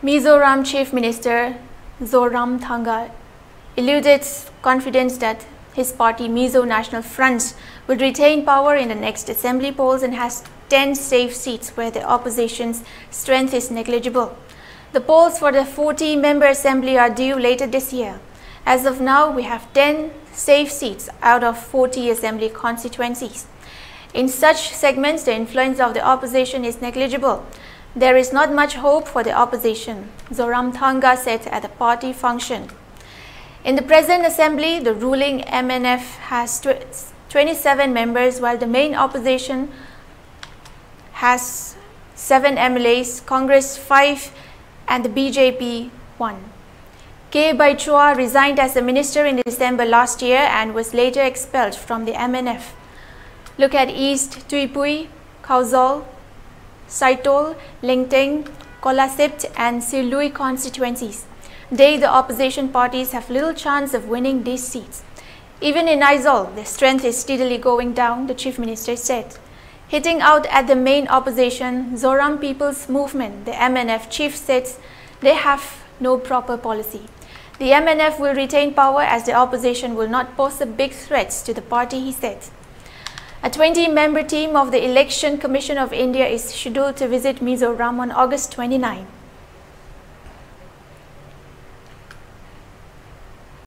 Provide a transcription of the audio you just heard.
Mizoram Chief Minister Zoramthanga eluded confidence that his party Mizo National Front would retain power in the next assembly polls and has 10 safe seats where the opposition's strength is negligible. The polls for the 40-member assembly are due later this year. As of now, we have 10 safe seats out of 40 assembly constituencies. In such segments, the influence of the opposition is negligible. There is not much hope for the opposition, Zoramthanga said at the party function. In the present assembly, the ruling MNF has 27 members, while the main opposition has 7 MLAs, Congress 5 and the BJP 1. K. Baichua resigned as a minister in December last year and was later expelled from the MNF. Look at East Tuipui, Kauzol, Saitol, Lingteng, Kolasipt and Silui constituencies. They, the opposition parties, have little chance of winning these seats. Even in Aizol, the strength is steadily going down, the chief minister said. Hitting out at the main opposition, Zoram People's Movement, the MNF chief said they have no proper policy. The MNF will retain power as the opposition will not pose a big threat to the party, he said. A 20-member team of the Election Commission of India is scheduled to visit Mizoram on August 29.